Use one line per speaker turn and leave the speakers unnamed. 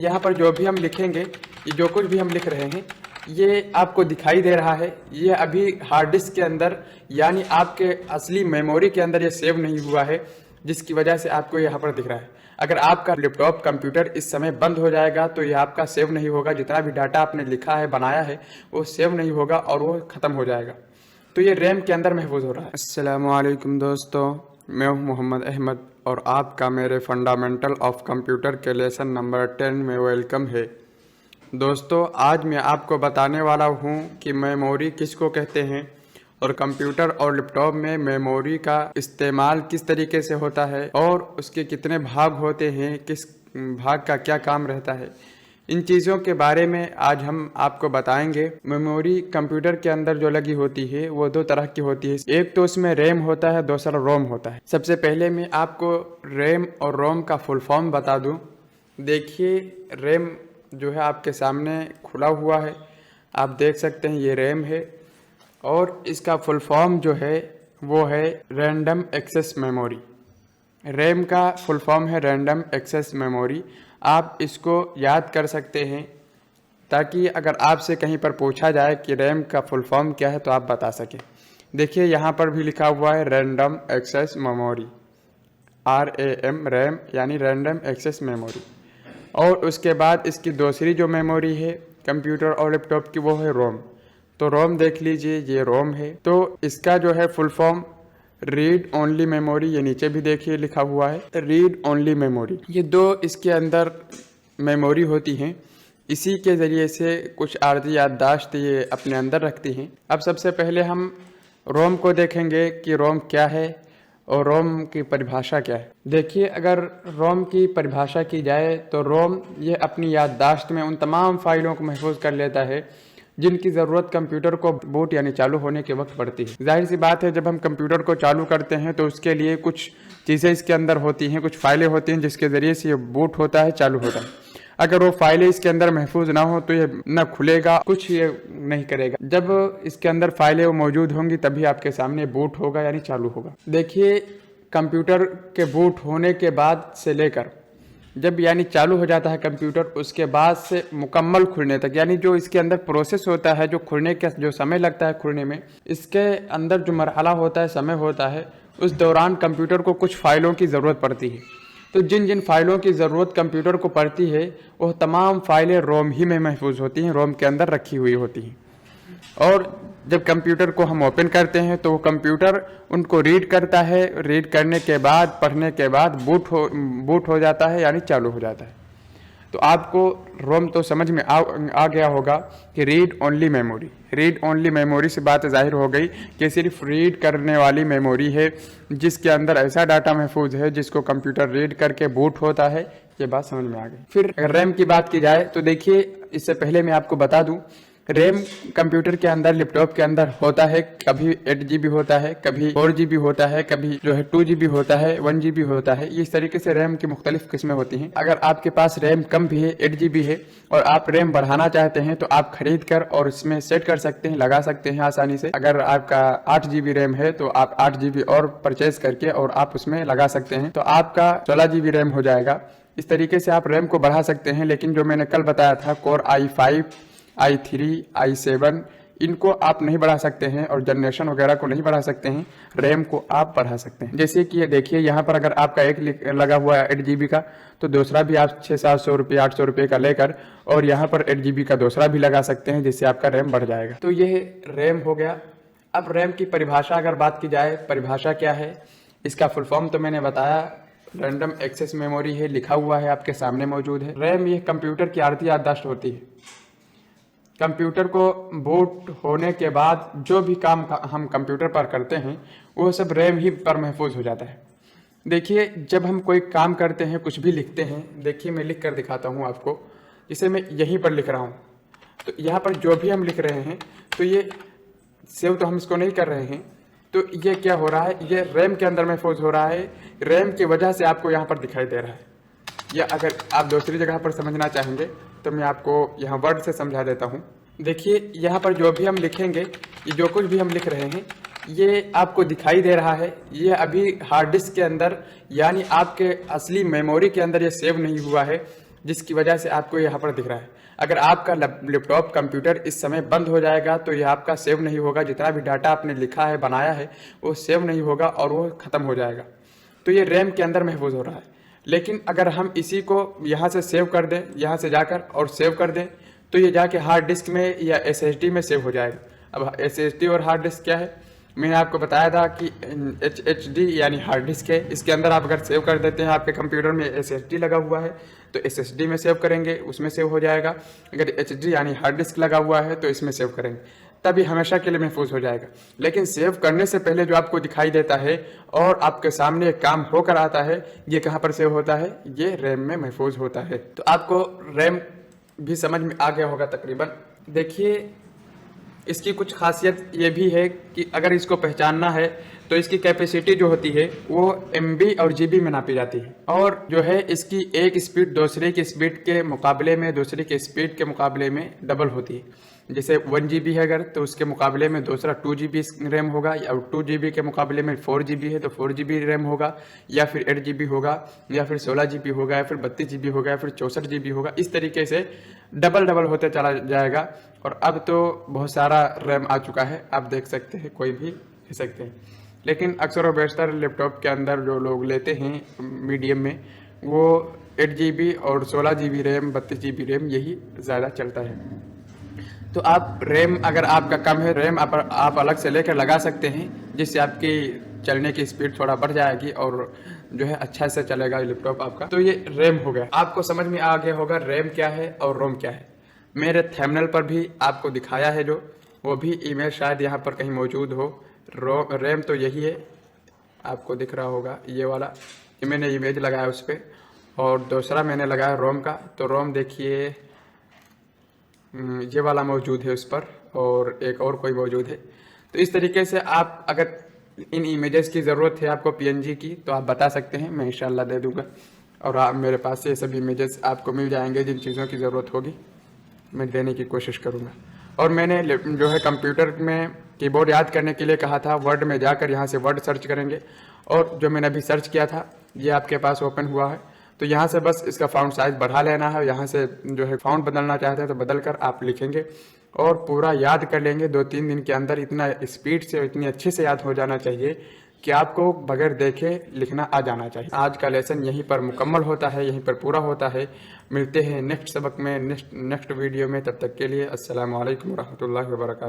यहाँ पर जो भी हम लिखेंगे, ये जो कुछ भी हम लिख रहे हैं, ये आपको दिखाई दे रहा है। ये अभी हार्ड डिस्क के अंदर यानी आपके असली मेमोरी के अंदर ये सेव नहीं हुआ है, जिसकी वजह से आपको यहाँ पर दिख रहा है। अगर आपका लैपटॉप कंप्यूटर इस समय बंद हो जाएगा तो ये आपका सेव नहीं होगा। जितना भी डाटा आपने लिखा है, बनाया है, वो सेव नहीं होगा और वो ख़त्म हो जाएगा। तो ये रैम के अंदर महफूज हो रहा है। अस्सलामु अलैकुम दोस्तों, मैं हूं मोहम्मद अहमद और आपका मेरे फंडामेंटल ऑफ कंप्यूटर के लेसन नंबर 10 में वेलकम है। दोस्तों, आज मैं आपको बताने वाला हूं कि मेमोरी किसको कहते हैं और कंप्यूटर और लैपटॉप में मेमोरी का इस्तेमाल किस तरीके से होता है और उसके कितने भाग होते हैं, किस भाग का क्या काम रहता है। इन चीज़ों के बारे में आज हम आपको बताएंगे। मेमोरी कंप्यूटर के अंदर जो लगी होती है वो दो तरह की होती है। एक तो उसमें रैम होता है, दूसरा रोम होता है। सबसे पहले मैं आपको रैम और रोम का फुल फॉर्म बता दूं। देखिए, रैम जो है आपके सामने खुला हुआ है, आप देख सकते हैं ये रैम है और इसका फुल फॉर्म जो है वो है रैंडम एक्सेस मेमोरी। रैम का फुल फॉर्म है रैंडम एक्सेस मेमोरी। आप इसको याद कर सकते हैं ताकि अगर आपसे कहीं पर पूछा जाए कि रैम का फुल फॉर्म क्या है तो आप बता सकें। देखिए, यहाँ पर भी लिखा हुआ है random access memory, RAM, RAM यानी रैंडम एक्सेस मेमोरी। और उसके बाद इसकी दूसरी जो मेमोरी है कंप्यूटर और लैपटॉप की, वो है रोम। तो रोम देख लीजिए, ये रोम है। तो इसका जो है full form read only memory, ये नीचे भी देखिए लिखा हुआ है रीड ओनली मेमोरी। ये दो इसके अंदर मेमोरी होती हैं, इसी के ज़रिए से कुछ आर्जी याददाश्त ये अपने अंदर रखती हैं। अब सबसे पहले हम रोम को देखेंगे कि रोम क्या है और रोम की परिभाषा क्या है। देखिए, अगर रोम की परिभाषा की जाए तो रोम ये अपनी याददाश्त में उन तमाम फाइलों को महफूज कर लेता है जिनकी ज़रूरत कंप्यूटर को बूट यानी चालू होने के वक्त पड़ती है। जाहिर सी बात है, जब हम कंप्यूटर को चालू करते हैं तो उसके लिए कुछ चीज़ें इसके अंदर होती हैं, कुछ फाइलें होती हैं जिसके ज़रिए से ये बूट होता है, चालू होता है। अगर वो फाइलें इसके अंदर महफूज ना हो तो ये न खुलेगा, कुछ ये नहीं करेगा। जब इसके अंदर फाइलें मौजूद होंगी तभी आपके सामने बूट होगा यानी चालू होगा। देखिए, कंप्यूटर के बूट होने के बाद से लेकर जब यानी चालू हो जाता है कंप्यूटर, उसके बाद से मुकम्मल खुलने तक, यानी जो इसके अंदर प्रोसेस होता है, जो खुलने का जो समय लगता है खुलने में, इसके अंदर जो मरहला होता है, समय होता है, उस दौरान कंप्यूटर को कुछ फाइलों की ज़रूरत पड़ती है। तो जिन जिन फाइलों की ज़रूरत कंप्यूटर को पड़ती है वो तमाम फाइलें रोम ही में महफूज होती हैं, रोम के अंदर रखी हुई होती हैं। और जब कंप्यूटर को हम ओपन करते हैं तो कंप्यूटर उनको रीड करता है, रीड करने के बाद, पढ़ने के बाद बूट हो जाता है यानी चालू हो जाता है। तो आपको रोम तो समझ में आ गया होगा कि read only memory. Read only memory से बात जाहिर हो गई कि सिर्फ रीड करने वाली मेमोरी है जिसके अंदर ऐसा डाटा महफूज है जिसको कंप्यूटर रीड करके बूट होता है। ये बात समझ में आ गई। फिर अगर रैम की बात की जाए तो देखिए, इससे पहले मैं आपको बता दूं, रैम कंप्यूटर के अंदर, लैपटॉप के अंदर होता है, कभी 8 GB होता है, कभी 4 GB होता है, कभी जो है 2 GB होता है, 1 GB होता है। इस तरीके से रैम की मुख्तलिफ किस्में होती हैं। अगर आपके पास रैम कम भी है, 8 GB है, और आप रैम बढ़ाना चाहते हैं तो आप खरीद कर और इसमें सेट कर सकते हैं, लगा सकते हैं आसानी से। अगर आपका 8 GB रैम है तो आप 8 GB और परचेज करके और आप उसमें लगा सकते हैं, तो आपका 16 GB रैम हो जाएगा। इस तरीके से आप रैम को बढ़ा सकते हैं। लेकिन जो मैंने कल बताया था, कोर i5, i3, i7, इनको आप नहीं बढ़ा सकते हैं और जनरेशन वगैरह को नहीं बढ़ा सकते हैं। रैम को आप बढ़ा सकते हैं। जैसे कि ये देखिए, यहाँ पर अगर आपका एक लगा हुआ है 8 GB का, तो दूसरा भी आप 600-700 रुपये, 800 रुपये का लेकर और यहाँ पर 8 GB का दूसरा भी लगा सकते हैं, जिससे आपका रैम बढ़ जाएगा। तो ये रैम हो गया। अब रैम की परिभाषा अगर बात की जाए, परिभाषा क्या है, इसका फुल फॉर्म तो मैंने बताया, रैंडम एक्सेस मेमोरी है, लिखा हुआ है, आपके सामने मौजूद है। रैम ये कंप्यूटर की आर्जी याददाश्त होती है। कंप्यूटर को बूट होने के बाद जो भी काम हम कंप्यूटर पर करते हैं वो सब रैम ही पर महफूज हो जाता है। देखिए, जब हम कोई काम करते हैं, कुछ भी लिखते हैं, देखिए मैं लिख कर दिखाता हूँ आपको, जिसे मैं यहीं पर लिख रहा हूँ। तो यहाँ पर जो भी हम लिख रहे हैं तो ये सेव तो हम इसको नहीं कर रहे हैं, तो ये क्या हो रहा है, ये रैम के अंदर महफूज हो रहा है। रैम की वजह से आपको यहाँ पर दिखाई दे रहा है। या अगर आप दूसरी जगह पर समझना चाहेंगे तो मैं आपको यहाँ वर्ड से समझा देता हूँ। देखिए, यहाँ पर जो भी हम लिखेंगे, ये जो कुछ भी हम लिख रहे हैं, ये आपको दिखाई दे रहा है। ये अभी हार्ड डिस्क के अंदर यानी आपके असली मेमोरी के अंदर ये सेव नहीं हुआ है। जिसकी वजह से आपको यहाँ पर दिख रहा है। अगर आपका लैपटॉप कंप्यूटर इस समय बंद हो जाएगा तो यह आपका सेव नहीं होगा, जितना भी डाटा आपने लिखा है बनाया है वो सेव नहीं होगा और वो ख़त्म हो जाएगा। तो ये रैम के अंदर महफूज हो रहा है। लेकिन अगर हम इसी को यहाँ से सेव कर दें, यहाँ से जाकर और सेव कर दें, तो ये जाके हार्ड डिस्क में या SSD में सेव हो जाएगा। अब SSD और हार्ड डिस्क क्या है, मैंने आपको बताया था कि HDD यानी हार्ड डिस्क है। इसके अंदर आप अगर सेव कर देते हैं, आपके कंप्यूटर में SSD लगा हुआ है तो SSD में सेव करेंगे, उसमें सेव हो जाएगा। अगर HD यानी हार्ड डिस्क लगा हुआ है तो इसमें सेव करेंगे, तभी हमेशा के लिए महफूज हो जाएगा। लेकिन सेव करने से पहले जो आपको दिखाई देता है और आपके सामने एक काम होकर आता है, ये कहाँ पर सेव होता है, ये रैम में महफूज होता है। तो आपको रैम भी समझ में आ गया होगा तकरीबन। देखिए, इसकी कुछ खासियत ये भी है कि अगर इसको पहचानना है तो इसकी कैपेसिटी जो होती है वो MB और GB में नापी जाती है, और जो है इसकी एक स्पीड दूसरे की स्पीड के मुकाबले में, दूसरे के स्पीड के मुकाबले में डबल होती है। जैसे 1 GB है अगर, तो उसके मुकाबले में दूसरा 2 GB रैम होगा, या 2 GB के मुकाबले में 4 GB है तो 4 GB रैम होगा, या फिर 8 GB होगा, या फिर 16 GB होगा, या फिर 32 GB होगा, या फिर 64 GB होगा। इस तरीके से डबल होते चला जाएगा। और अब तो बहुत सारा रैम आ चुका है, आप देख सकते हैं, कोई भी ले सकते हैं। लेकिन अक्सर और बेशतर लैपटॉप के अंदर जो लोग लेते हैं मीडियम में, वो 8 GB और 16 GB रैम, 32 GB रैम यही ज़्यादा चलता है। तो आप रैम अगर आपका कम है, रैम आप अलग से लेकर लगा सकते हैं, जिससे आपकी चलने की स्पीड थोड़ा बढ़ जाएगी और जो है अच्छा से चलेगा लैपटॉप आपका। तो ये रैम हो गया। आपको समझ में आ गया होगा रैम क्या है और रोम क्या है। मेरे थंबनेल पर भी आपको दिखाया है, जो वो भी इमेज शायद यहाँ पर कहीं मौजूद हो। रैम तो यही है, आपको दिख रहा होगा ये वाला, ये मैंने इमेज लगाया उस पर, और दूसरा मैंने लगाया रोम का। तो रोम देखिए ये वाला मौजूद है उस पर, और एक और कोई मौजूद है। तो इस तरीके से आप अगर इन इमेजेस की ज़रूरत है आपको PNG की, तो आप बता सकते हैं, मैं इंशाल्लाह दे दूंगा। और आप मेरे पास से सभी इमेजेस आपको मिल जाएंगे, जिन चीज़ों की ज़रूरत होगी मैं देने की कोशिश करूँगा। और मैंने जो है कंप्यूटर में कीबोर्ड याद करने के लिए कहा था, वर्ड में जाकर यहाँ से वर्ड सर्च करेंगे, और जो मैंने अभी सर्च किया था ये आपके पास ओपन हुआ है। तो यहाँ से बस इसका फ़ॉन्ट साइज़ बढ़ा लेना है, यहाँ से जो है फ़ॉन्ट बदलना चाहते हैं तो बदल कर आप लिखेंगे और पूरा याद कर लेंगे। 2-3 दिन के अंदर इतना स्पीड से, इतनी अच्छे से याद हो जाना चाहिए कि आपको बगैर देखे लिखना आ जाना चाहिए। आज का लेसन यहीं पर मुकम्मल होता है, यहीं पर पूरा होता है। मिलते हैं नेक्स्ट सबक में, नेक्स्ट वीडियो में। तब तक के लिए अस्सलाम वालेकुम रहमतुल्लाहि व बरकातहू।